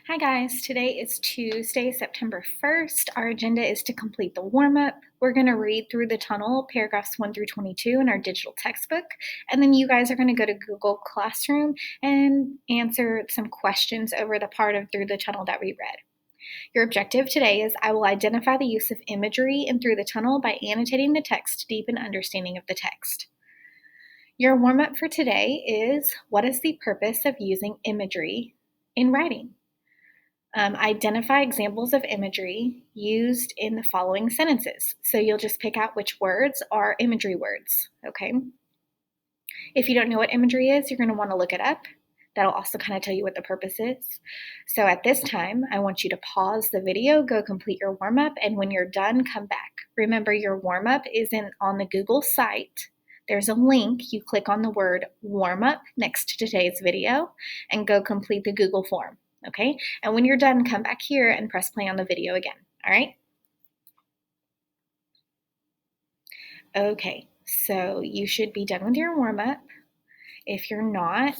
Hi guys, today is Tuesday, September 1st. Our agenda is to complete the warm-up. We're going to read through the tunnel, paragraphs 1 through 22 in our digital textbook, and then you guys are going to go to Google Classroom and answer some questions over the part of Through the Tunnel that we read. Your objective today is I will identify the use of imagery in Through the Tunnel by annotating the text to deepen understanding of the text. Your warm-up for today is what is the purpose of using imagery in writing? Identify examples of imagery used in the following sentences. So you'll just pick out which words are imagery words, okay? If you don't know what imagery is, you're going to want to look it up. That'll also kind of tell you what the purpose is. So at this time, I want you to pause the video, go complete your warm-up, and when you're done, come back. Remember, your warm-up is on the Google site. There's a link. You click on the word warm-up next to today's video and go complete the Google form. Okay, and when you're done, come back here and press play on the video again, all right? Okay, so you should be done with your warm-up. If you're not,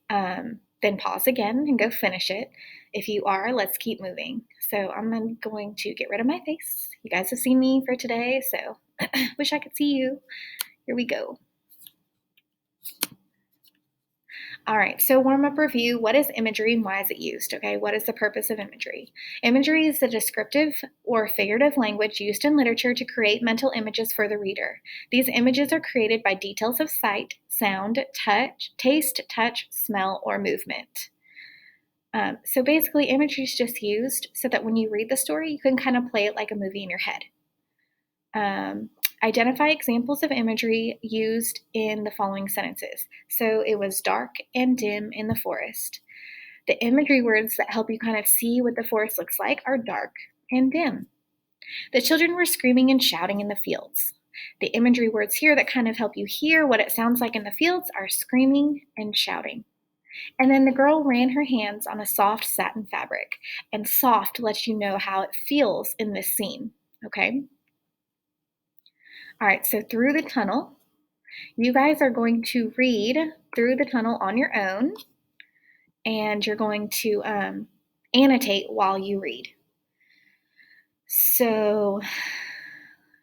then pause again and go finish it. If you are, let's keep moving. So I'm going to get rid of my face. You guys have seen me for today, so wish I could see you. Here we go. All right, so warm-up review. What is imagery and why is it used? Okay, what is the purpose of imagery? Imagery is the descriptive or figurative language used in literature to create mental images for the reader. These images are created by details of sight, sound, touch, taste, touch, smell, or movement. So basically, imagery is just used so that when you read the story, you can kind of play it like a movie in your head. Identify examples of imagery used in the following sentences. So it was dark and dim in the forest. The imagery words that help you kind of see what the forest looks like are dark and dim. The children were screaming and shouting in the fields. The imagery words here that kind of help you hear what it sounds like in the fields are screaming and shouting. And then the girl ran her hands on a soft satin fabric, and soft lets you know how it feels in this scene, okay? All right, so Through the Tunnel, you guys are going to read Through the Tunnel on your own, and you're going to annotate while you read. So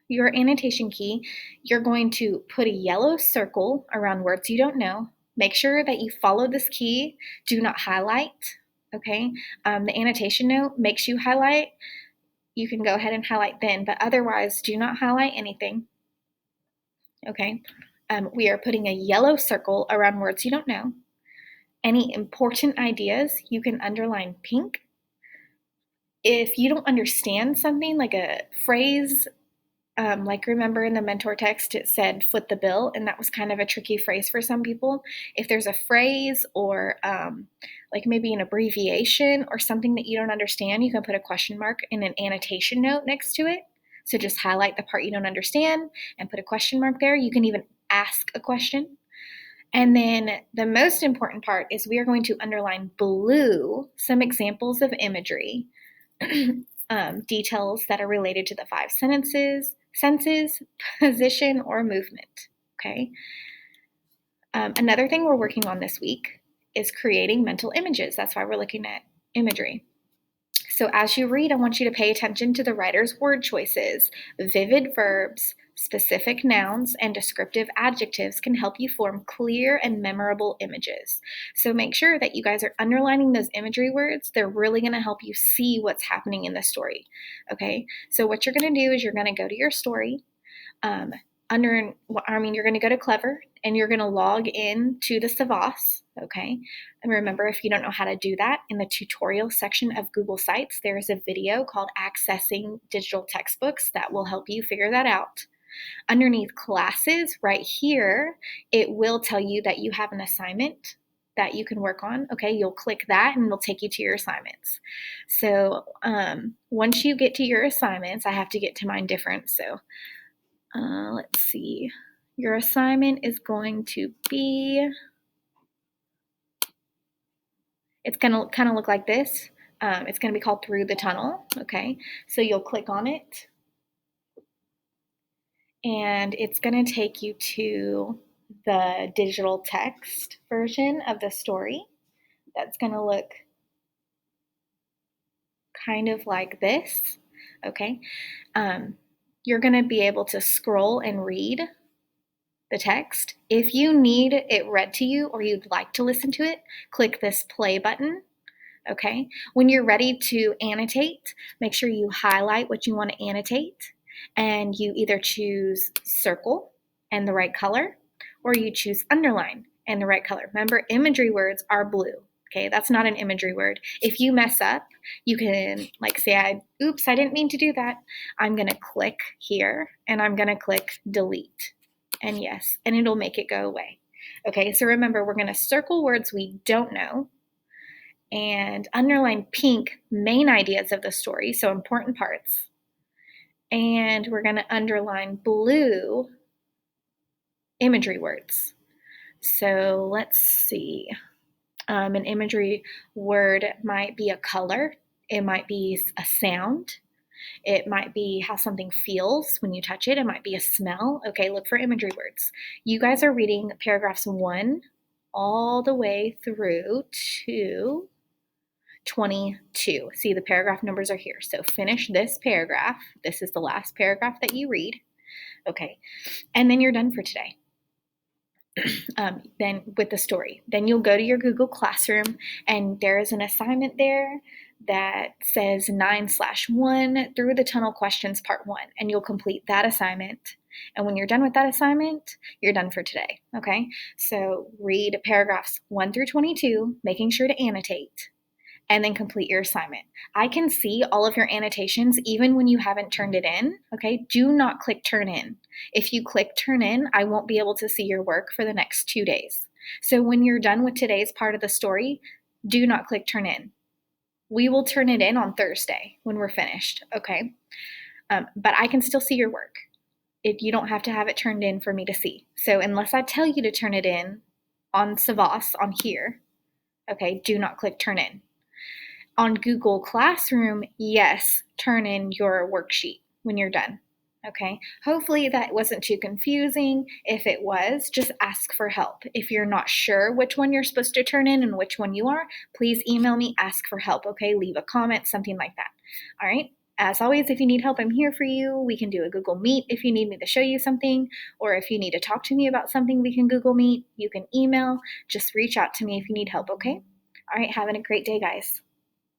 your annotation key, you're going to put a yellow circle around words you don't know. Make sure that you follow this key. Do not highlight, okay? The annotation note makes you highlight. You can go ahead and highlight then, but otherwise do not highlight anything. Okay, we are putting a yellow circle around words you don't know. Any important ideas, you can underline pink. If you don't understand something like a phrase, like remember in the mentor text, it said foot the bill, and that was kind of a tricky phrase for some people. If there's a phrase or like maybe an abbreviation or something that you don't understand, you can put a question mark in an annotation note next to it. So just highlight the part you don't understand and put a question mark there. You can even ask a question. And then the most important part is we are going to underline blue some examples of imagery, details that are related to the 5 senses, position, or movement, okay? Another thing we're working on this week is creating mental images. That's why we're looking at imagery. So as you read, I want you to pay attention to the writer's word choices. Vivid verbs, specific nouns, and descriptive adjectives can help you form clear and memorable images. So make sure that you guys are underlining those imagery words. They're really going to help you see what's happening in the story. Okay, so what you're going to do is you're going to go to your story. You're going to go to Clever and you're going to log in to the Savas, okay? And remember, if you don't know how to do that, in the tutorial section of Google Sites, there is a video called Accessing Digital Textbooks that will help you figure that out. Underneath Classes, right here, it will tell you that you have an assignment that you can work on, okay? You'll click that and it'll take you to your assignments. So once you get to your assignments, I have to get to mine different, so let's see. Your assignment is going to be, it's going to kind of look like this. It's going to be called Through the Tunnel, okay? So you'll click on it, and it's going to take you to the digital text version of the story. That's going to look kind of like this, okay? You're going to be able to scroll and read the text. If you need it read to you or you'd like to listen to it, click this play button. Okay. When you're ready to annotate, make sure you highlight what you want to annotate and you either choose circle and the right color or you choose underline and the right color. Remember, imagery words are blue. Okay, that's not an imagery word. If you mess up, you can like say, oops, I didn't mean to do that. I'm going to click here and I'm going to click delete. And yes, and it'll make it go away. Okay, so remember, we're going to circle words we don't know and underline pink main ideas of the story, so important parts. And we're going to underline blue imagery words. So let's see. An imagery word might be a color, it might be a sound, it might be how something feels when you touch it, it might be a smell. Okay, look for imagery words. You guys are reading paragraphs 1 all the way through to 22. See, the paragraph numbers are here. So finish this paragraph. This is the last paragraph that you read. Okay, and then you're done for today. Then with the story. Then you'll go to your Google Classroom and there is an assignment there that says 9/1 through the tunnel questions part 1, and you'll complete that assignment. And when you're done with that assignment, you're done for today. Okay, so read paragraphs 1 through 22, making sure to annotate, and then complete your assignment. I can see all of your annotations even when you haven't turned it in, okay? Do not click turn in. If you click turn in, I won't be able to see your work for the next 2 days. So when you're done with today's part of the story, do not click turn in. We will turn it in on Thursday when we're finished, okay? But I can still see your work. You don't have to have it turned in for me to see. So unless I tell you to turn it in on Savas, on here, okay, do not click turn in. On Google Classroom, yes, turn in your worksheet when you're done, okay? Hopefully that wasn't too confusing. If it was, just ask for help. If you're not sure which one you're supposed to turn in and which one you are, please email me, ask for help, okay? Leave a comment, something like that, all right? As always, if you need help, I'm here for you. We can do a Google Meet if you need me to show you something, or if you need to talk to me about something, we can Google Meet. You can email. Just reach out to me if you need help, okay? All right, having a great day, guys.